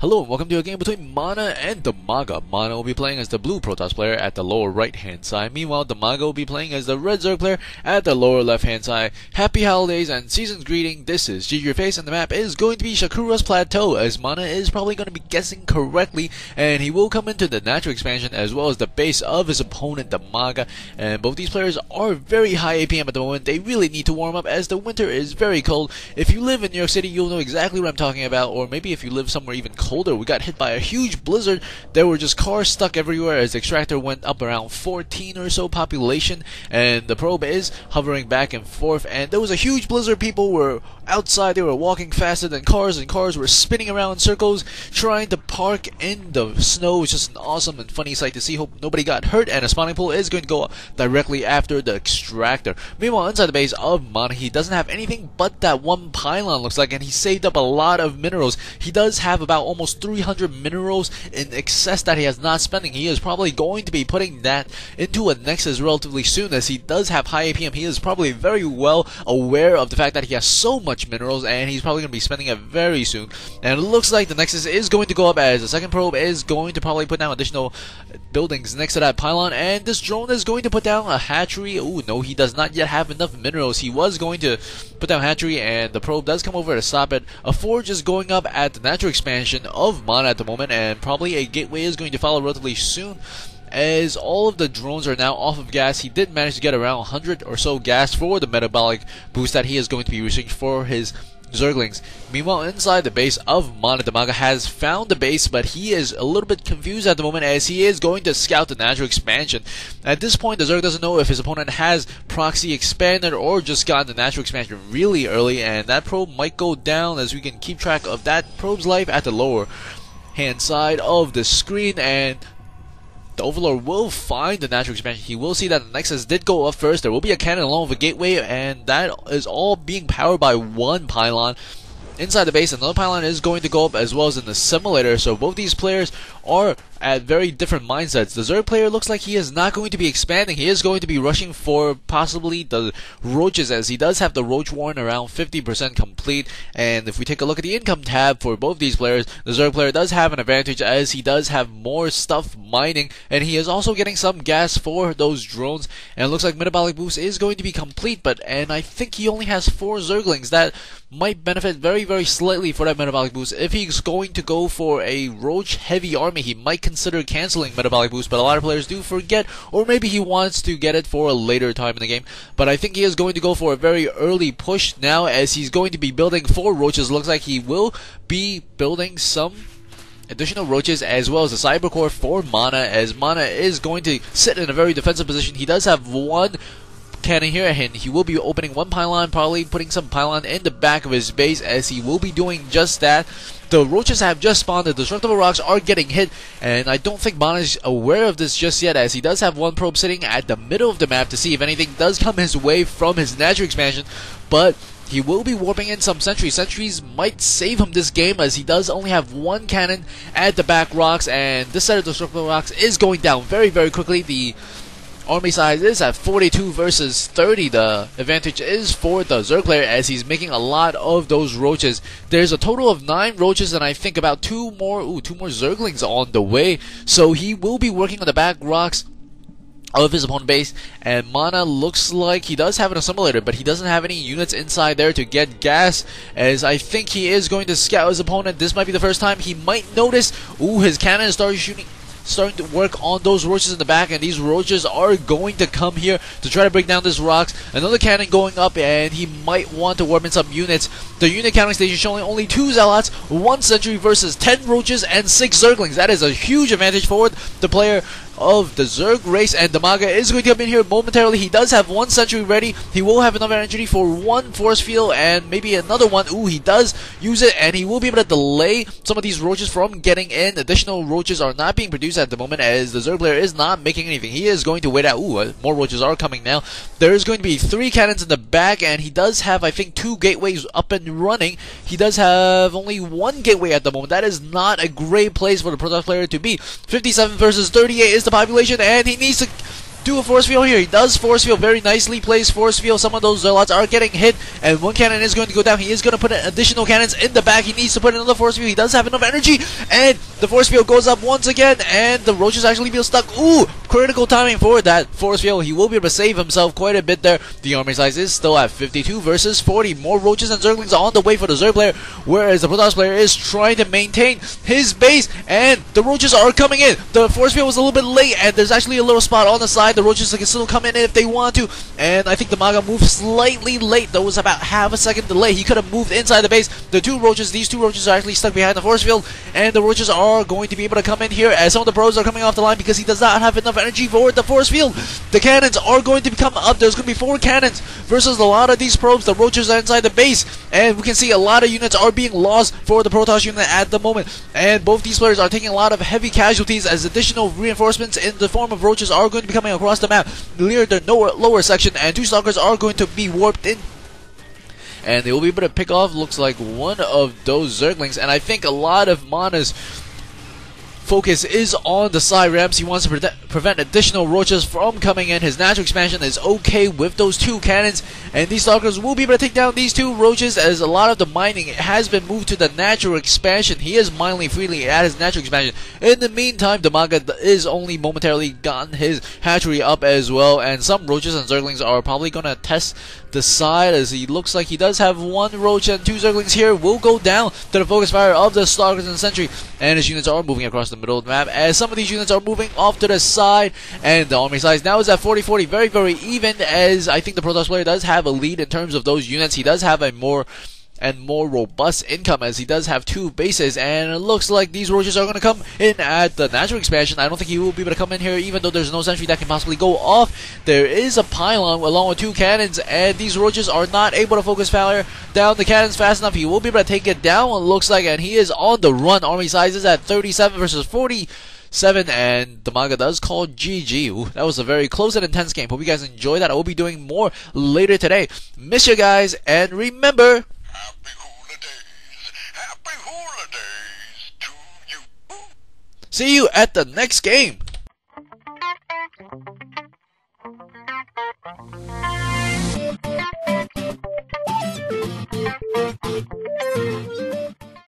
Hello and welcome to a game between MaNa and DIMAGA. MaNa will be playing as the blue Protoss player at the lower right hand side. Meanwhile, DIMAGA will be playing as the red Zerg player at the lower left hand side. Happy holidays and season's greeting. This is GG Your Face and the map is going to be Shakuras Plateau, as MaNa is probably going to be guessing correctly, and he will come into the natural expansion as well as the base of his opponent DIMAGA. And both these players are very high APM at the moment. They really need to warm up as the winter is very cold. If you live in New York City, you'll know exactly what I'm talking about, or maybe if you live somewhere even colder. We got hit by a huge blizzard. There were just cars stuck everywhere as the extractor went up around 14 or so population, and the probe is hovering back and forth, and there was a huge blizzard. People were outside, they were walking faster than cars, and cars were spinning around in circles trying to park in the snow. It's just an awesome and funny sight to see. Hope nobody got hurt, and a spawning pool is going to go directly after the extractor. Meanwhile, inside the base of MaNa, he doesn't have anything but that one pylon, looks like, and he saved up a lot of minerals. He does have about almost 300 minerals in excess that he has not spending. He is probably going to be putting that into a Nexus relatively soon, as he does have high APM. He is probably very well aware of the fact that he has so much minerals, and he's probably going to be spending it very soon. And it looks like the Nexus is going to go up, as the second probe is going to probably put down additional buildings next to that pylon, and this drone is going to put down a hatchery. Ooh, no, he does not yet have enough minerals. He was going to put down hatchery, and the probe does come over to stop it. A forge is going up at the natural expansion of MaNa at the moment, and probably a gateway is going to follow relatively soon, as all of the drones are now off of gas. He did manage to get around 100 or so gas for the metabolic boost that he is going to be receiving for his Zerglings. Meanwhile, inside the base of MaNa, DIMAGA has found the base, but he is a little bit confused at the moment, as he is going to scout the natural expansion. At this point, the Zerg doesn't know if his opponent has proxy expanded or just gotten the natural expansion really early, and that probe might go down, as we can keep track of that probe's life at the lower hand side of the screen. And the Overlord will find the natural expansion. He will see that the Nexus did go up first. There will be a cannon along with a gateway, and that is all being powered by one pylon. Inside the base, another pylon is going to go up, as well as in the simulator. So both these players are at very different mindsets. The Zerg player looks like he is not going to be expanding. He is going to be rushing for possibly the roaches, as he does have the roach warren around 50% complete. And if we take a look at the income tab for both these players, the Zerg player does have an advantage, as he does have more stuff mining, and he is also getting some gas for those drones. And it looks like metabolic boost is going to be complete, and I think he only has 4 Zerglings. That might benefit very slightly for that metabolic boost. If he's going to go for a roach heavy army, he might consider canceling metabolic boost, but a lot of players do forget, or maybe he wants to get it for a later time in the game. But I think he is going to go for a very early push now, as he's going to be building 4 roaches. Looks like he will be building some additional roaches as well as a cyber core for MaNa, as MaNa is going to sit in a very defensive position. He does have one cannon here, and he will be opening one pylon, probably putting some pylon in the back of his base, as he will be doing just that. The roaches have just spawned. The destructible rocks are getting hit, and I don't think MaNa is aware of this just yet, as he does have one probe sitting at the middle of the map to see if anything does come his way from his natural expansion. But he will be warping in some sentries. Sentries might save him this game, as he does only have one cannon at the back rocks, and this set of destructible rocks is going down very quickly. The army size is at 42 versus 30. The advantage is for the Zerg player, as he's making a lot of those roaches. There's a total of 9 roaches, and I think about 2 more Zerglings on the way. So he will be working on the back rocks of his opponent base, and MaNa looks like he does have an assimilator, but he doesn't have any units inside there to get gas, as I think he is going to scout his opponent. This might be the first time he might notice. His cannon is starting to work on those roaches in the back, and these roaches are going to come here to try to break down this rocks. Another cannon going up, and he might want to warp in some units. The unit counting station showing only 2 zealots, 1 sentry versus 10 roaches and 6 zerglings. That is a huge advantage for the player of the Zerg race, and DIMAGA is going to come in here momentarily. He does have 1 sentry ready. He will have enough energy for 1 force field and maybe another one. He does use it, and he will be able to delay some of these roaches from getting in. Additional roaches are not being produced at the moment, as the Zerg player is not making anything. He is going to wait out. More roaches are coming now. There is going to be 3 cannons in the back, and he does have, I think, 2 gateways up and running. He does have only 1 gateway at the moment. That is not a great place for the Protoss player to be. 57 versus 38 is the population, and he needs to do a force field here. He does force field very nicely, plays force field. Some of those Zealots are getting hit, and one cannon is going to go down. He is going to put additional cannons in the back. He needs to put another force field. He does have enough energy, and the force field goes up once again, and the roaches actually feel stuck. Ooh, critical timing for that force field. He will be able to save himself quite a bit there. The army size is still at 52 versus 40. More roaches and zerglings on the way for the Zerg player, whereas the Protoss player is trying to maintain his base, and the roaches are coming in. The force field was a little bit late, and there's actually a little spot on the side. The roaches can still come in if they want to, and I think the MaNa moved slightly late. There was about half a second delay. He could have moved inside the base. These two roaches are actually stuck behind the force field, and the roaches are going to be able to come in here as some of the pros are coming off the line because he does not have enough energy for the force field. The cannons are going to come up. There's going to be 4 cannons versus a lot of these probes. The roaches are inside the base, and we can see a lot of units are being lost for the Protoss unit at the moment, and both these players are taking a lot of heavy casualties as additional reinforcements in the form of roaches are going to be coming across the map near the lower section, and 2 stalkers are going to be warped in, and they will be able to pick off, looks like, one of those zerglings. And I think a lot of MaNa's focus is on the side ramps. He wants to prevent additional roaches from coming in. His natural expansion is okay with those 2 cannons, and these stalkers will be able to take down these 2 roaches as a lot of the mining has been moved to the natural expansion. He is mining freely at his natural expansion. In the meantime, DIMAGA is only momentarily gotten his hatchery up as well, and some roaches and zerglings are probably going to test the side, as he looks like he does have 1 roach and 2 zerglings here. Will go down to the focus fire of the stalkers and sentry, and his units are moving across the middle of the map as some of these units are moving off to the side, and the army size now is at 40-40, very even, as I think the Protoss player does have a lead in terms of those units. He does have a more robust income, as he does have 2 bases, and it looks like these roaches are going to come in at the natural expansion. I don't think he will be able to come in here, even though there's no sentry that can possibly go off. There is a pylon along with 2 cannons, and these roaches are not able to focus fire down the cannons fast enough. He will be able to take it down, it looks like, and he is on the run. Army size is at 37 versus 47, and the MaNa does call GG. Ooh, that was a very close and intense game. Hope you guys enjoyed that. I will be doing more later today. Miss you guys, and remember, Happy holidays to you. See you at the next game.